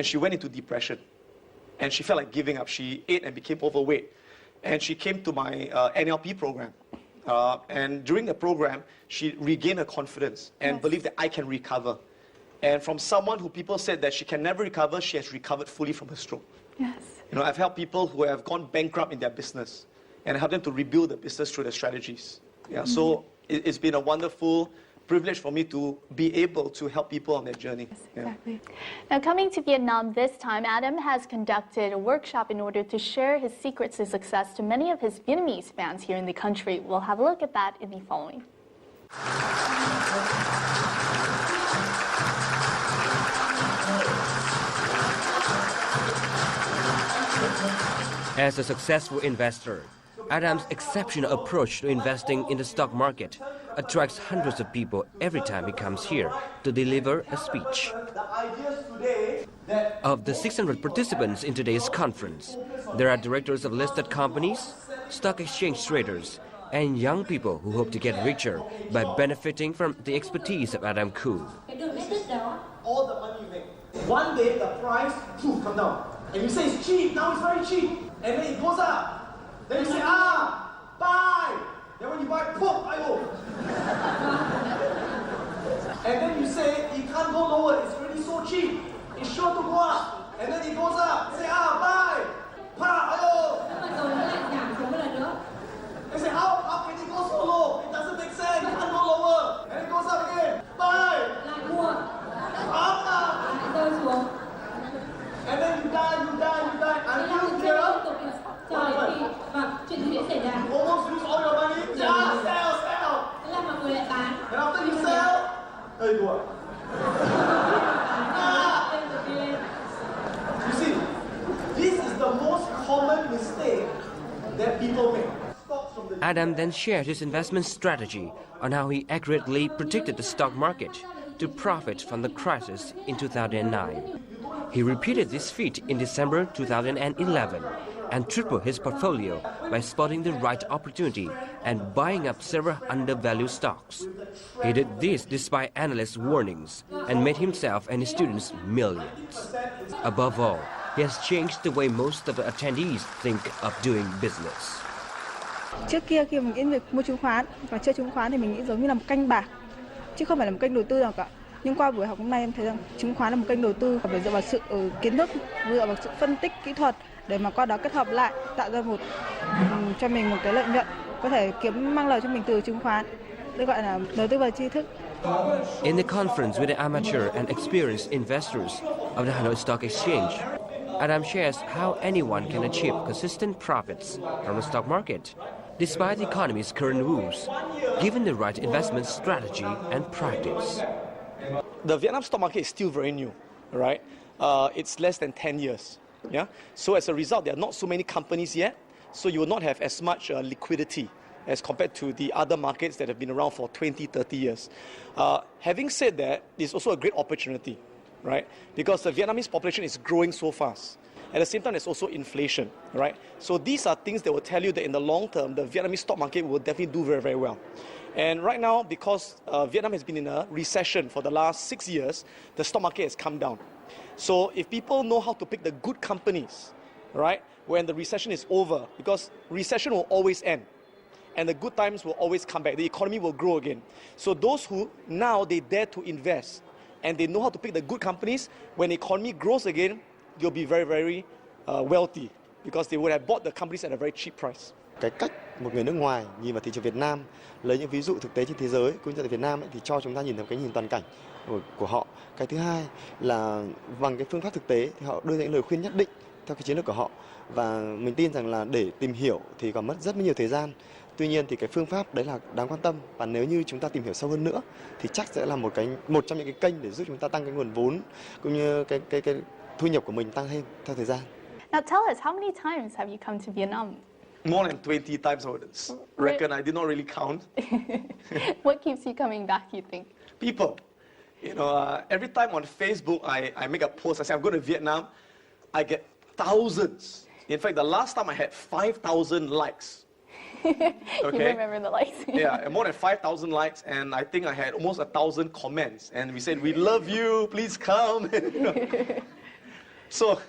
and she went into depression. And she felt like giving up. She ate and became overweight. And she came to my NLP program. And during the program, she regained her confidence and believed that I can recover. And from someone who people said that she can never recover, she has recovered fully from her stroke. Yes. You know, I've helped people who have gone bankrupt in their business and helped them to rebuild the business through the strategies. Yeah, so it's been a wonderful privilege for me to be able to help people on their journey. Yes, exactly. Now, coming to Vietnam this time, Adam has conducted a workshop in order to share his secrets to success to many of his Vietnamese fans here in the country. We'll have a look at that in the following. As a successful investor, Adam's exceptional approach to investing in the stock market attracts hundreds of people every time he comes here to deliver a speech. Of the 600 participants in today's conference, there are directors of listed companies, stock exchange traders, and young people who hope to get richer by benefiting from the expertise of Adam Khoo. All the money you make, one day the price come down. And you say it's cheap, now it's very cheap. And then it goes up. Then you say, buy. Then when you buy, poof, and then you say, it can't go lower, it's already so cheap. It's sure to go up. And then it goes up. Say, buy. They say, how can it go so low? It doesn't make sense, it can't go lower. And it goes up again. Buy. And then you die until you almost lose all your money. Sell. And after you sell, there you go. You see, this is the most common mistake that people make. Adam then shared his investment strategy on how he accurately predicted the stock market to profit from the crisis in 2009. He repeated this feat in December 2011 and tripled his portfolio by spotting the right opportunity and buying up several undervalued stocks. He did this despite analysts' warnings and made himself and his students millions. Above all, he has changed the way most of the attendees think of doing business. Trước kia khi mình nghĩ việc mua chứng khoán và chơi chứng khoán thì mình nghĩ giống như là một kênh bạc chứ không phải là một kênh đầu tư nào cả. Nhưng qua buổi học hôm nay em thấy rằng chứng khoán là một kênh đầu tư phải dựa vào sự kiến thức, dựa vào sự phân tích kỹ thuật để mà qua đó kết hợp lại tạo ra cho mình một cái lợi nhuận có thể mang lời cho mình từ chứng khoán. Đây gọi là đầu tư vào tri thức. In the conference with the amateur and experienced investors of the Hanoi Stock Exchange, Adam shares how anyone can achieve consistent profits from the stock market, despite the economy's current woes, given the right investment strategy and practice. The Vietnam stock market is still very new, right? It's less than 10 years. Yeah. So as a result, there are not so many companies yet. So you will not have as much liquidity as compared to the other markets that have been around for 20, 30 years. Having said that, it's also a great opportunity, right? Because the Vietnamese population is growing so fast. At the same time, there's also inflation, right? So these are things that will tell you that in the long term, the Vietnamese stock market will definitely do very, very well. And right now, because Vietnam has been in a recession for the last 6 years, the stock market has come down. So if people know how to pick the good companies, right, when the recession is over, because recession will always end, and the good times will always come back, the economy will grow again. So those who now they dare to invest, and they know how to pick the good companies, when the economy grows again, you'll be very, very wealthy, because they would have bought the companies at a very cheap price. Cái cách một người nước ngoài nhìn vào thị trường Việt Nam, lấy những ví dụ thực tế trên thế giới cũng như tại Việt Nam thì cho chúng ta nhìn thấy cái nhìn toàn cảnh của họ. Cái thứ hai là bằng cái phương pháp thực tế thì họ đưa ra những lời khuyên nhất định theo cái chiến lược của họ, và mình tin rằng là để tìm hiểu thì còn mất rất nhiều thời gian. Tuy nhiên thì cái phương pháp đấy là đáng quan tâm, và nếu như chúng ta tìm hiểu sâu hơn nữa thì chắc sẽ là một trong những cái kênh để giúp chúng ta tăng cái nguồn vốn cũng như cái thu nhập của mình tăng thêm theo thời gian. Now tell us, how many times have you come to Vietnam? More than 20 times, I would reckon. I did not really count. What keeps you coming back, you think? People. You know, every time on Facebook I make a post, I say I'm going to Vietnam, I get thousands. In fact, the last time I had 5,000 likes. Okay. You remember the likes? Yeah, more than 5,000 likes, and I think I had almost 1,000 comments. And we said, we love you, please come. So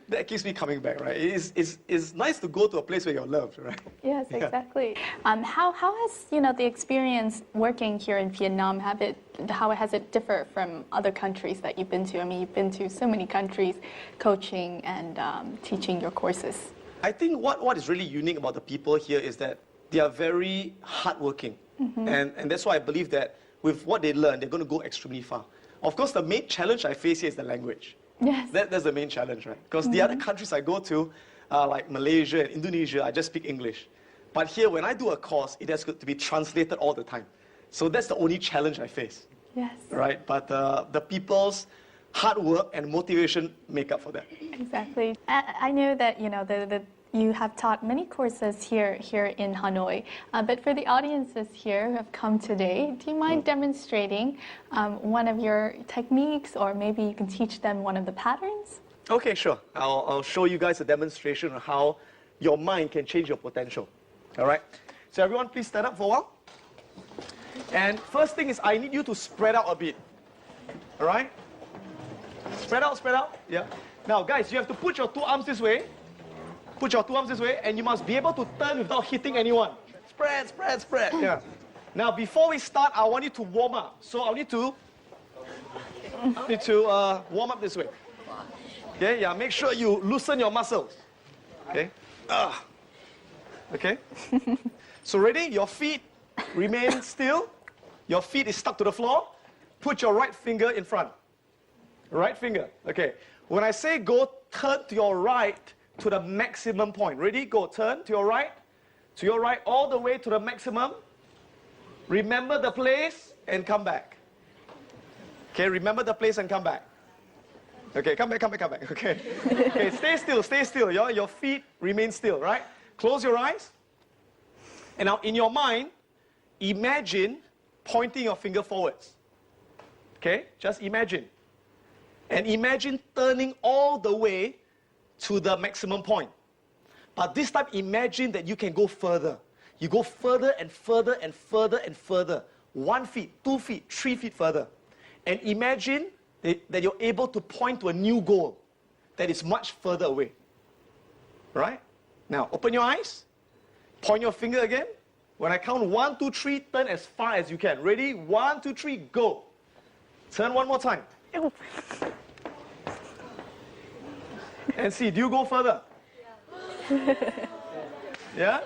that keeps me coming back, right? It's nice to go to a place where you're loved, right? Yes, exactly. How has the experience working here in Vietnam, how has it differed from other countries that you've been to? I mean, you've been to so many countries, coaching and teaching your courses. I think what is really unique about the people here is that they are very hardworking, and that's why I believe that with what they learn, they're going to go extremely far. Of course, the main challenge I face here is the language. Yes. That's the main challenge, right? Because the other countries I go to, like Malaysia and Indonesia, I just speak English. But here, when I do a course, it has to be translated all the time. So that's the only challenge I face. Yes. Right? But the people's hard work and motivation make up for that. Exactly. I know that you have taught many courses here in Hanoi, but for the audiences here who have come today, do you mind demonstrating one of your techniques, or maybe you can teach them one of the patterns? Okay, sure. I'll show you guys a demonstration of how your mind can change your potential. All right? So everyone, please stand up for a while. And first thing is I need you to spread out a bit. All right? Spread out, spread out. Yeah. Now, guys, you have to put your two arms this way. Put your two arms this way, and you must be able to turn without hitting anyone. Spread, spread, spread. Yeah. Now, before we start, I want you to warm up. So I need to warm up this way. Okay, yeah, make sure you loosen your muscles. Okay. Okay. So ready? Your feet remain still. Your feet is stuck to the floor. Put your right finger in front. Right finger. Okay. When I say go, turn to your right to the maximum point. Ready? Go. Turn to your right, all the way to the maximum. Remember the place and come back. Okay, remember the place and come back. Okay, come back. Okay. Okay, stay still. Your feet remain still, right? Close your eyes. And now in your mind, imagine pointing your finger forwards. Okay, just imagine. And imagine turning all the way to the maximum point. But this time, imagine that you can go further. You go further and further and further and further. 1 feet, 2 feet, 3 feet further. And imagine that you're able to point to a new goal that is much further away. Right? Now, open your eyes. Point your finger again. When I count 1, 2, 3, turn as far as you can. Ready? 1, 2, 3, go. Turn one more time. And see, do you go further? Yeah?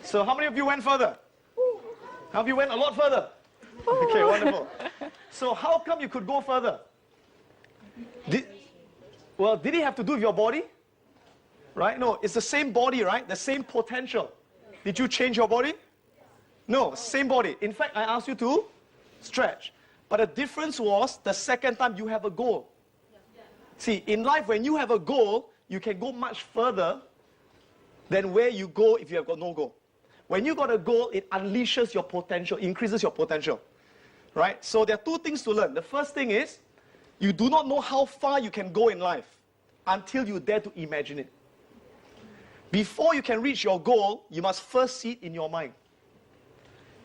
So how many of you went further? How many of you went a lot further? Okay, wonderful. So how come you could go further? Did it have to do with your body? Right? No, it's the same body, right? The same potential. Did you change your body? No, same body. In fact, I asked you to stretch. But the difference was the second time you have a goal. See, in life, when you have a goal, you can go much further than where you go if you have got no goal. When you got a goal, it unleashes your potential, increases your potential. Right? So there are two things to learn. The first thing is, you do not know how far you can go in life until you dare to imagine it. Before you can reach your goal, you must first see it in your mind.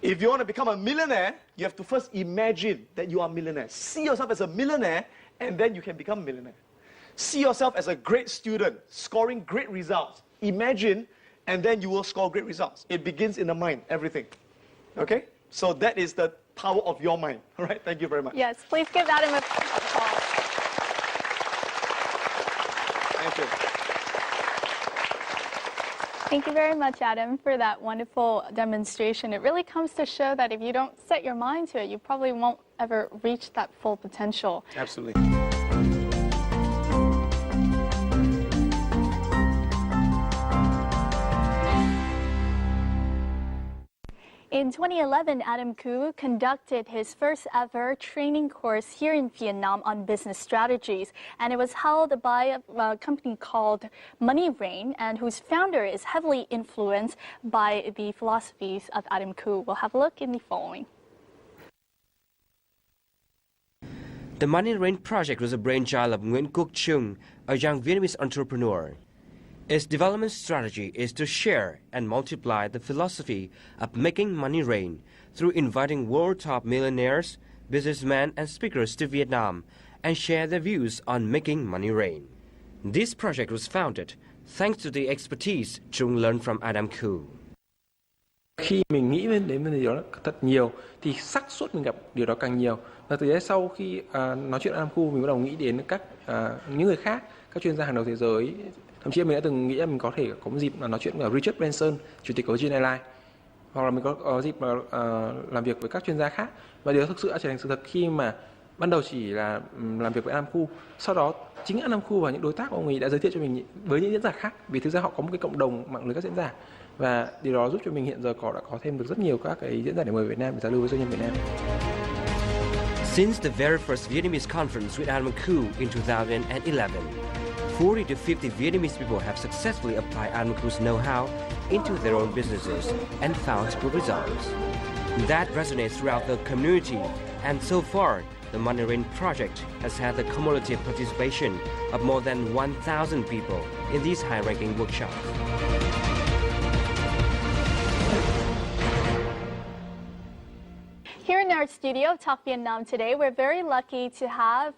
If you want to become a millionaire, you have to first imagine that you are a millionaire. See yourself as a millionaire, and then you can become a millionaire. See yourself as a great student, scoring great results. Imagine, and then you will score great results. It begins in the mind, everything. Okay? So that is the power of your mind. All right? Thank you very much. Yes, please give Adam a applause. Thank you. Thank you very much, Adam, for that wonderful demonstration. It really comes to show that if you don't set your mind to it, you probably won't ever reach that full potential. Absolutely. In 2011, Adam Khoo conducted his first ever training course here in Vietnam on business strategies, and it was held by a company called Money Rain, and whose founder is heavily influenced by the philosophies of Adam Khoo. We'll have a look in the following. The Money Rain project was a brainchild of Nguyen Quoc Trung, a young Vietnamese entrepreneur. Its development strategy is to share and multiply the philosophy of making money rain through inviting world top millionaires, businessmen, and speakers to Vietnam and share their views on making money rain. This project was founded thanks to the expertise Trung learned from Adam Khoo. Khi mình nghĩ đến điều đó thật nhiều thì xác suất mình gặp điều đó càng nhiều. Và từ đấy sau khi nói chuyện Adam Khoo, mình bắt đầu nghĩ đến những người khác, các chuyên gia hàng đầu thế giới. Thậm chí mình đã từng nghĩ là mình có thể có một dịp nói chuyện với Richard Branson, chủ tịch của Virgin Airlines, hoặc là mình có dịp làm việc với các chuyên gia khác. Và điều đó thực sự đã trở thành sự thật khi mà ban đầu chỉ là làm việc với Adam Khoo, sau đó chính Adam Khoo và những đối tác của ông ấy đã giới thiệu cho mình với những diễn giả khác, vì thực ra họ có một cái cộng đồng mạng lưới các diễn giả, và điều đó giúp cho mình hiện giờ đã có thêm được rất nhiều các cái diễn giả để mời Việt Nam để giao lưu với doanh nhân Việt Nam. Since the very first Vietnamese conference with Adam Khoo in 2011, 40 to 50 Vietnamese people have successfully applied Adam Khoo's know-how into their own businesses and found good results. That resonates throughout the community, and so far, the Money Rain project has had the cumulative participation of more than 1,000 people in these high-ranking workshops. Here in our studio, Talk Vietnam today, we're very lucky to have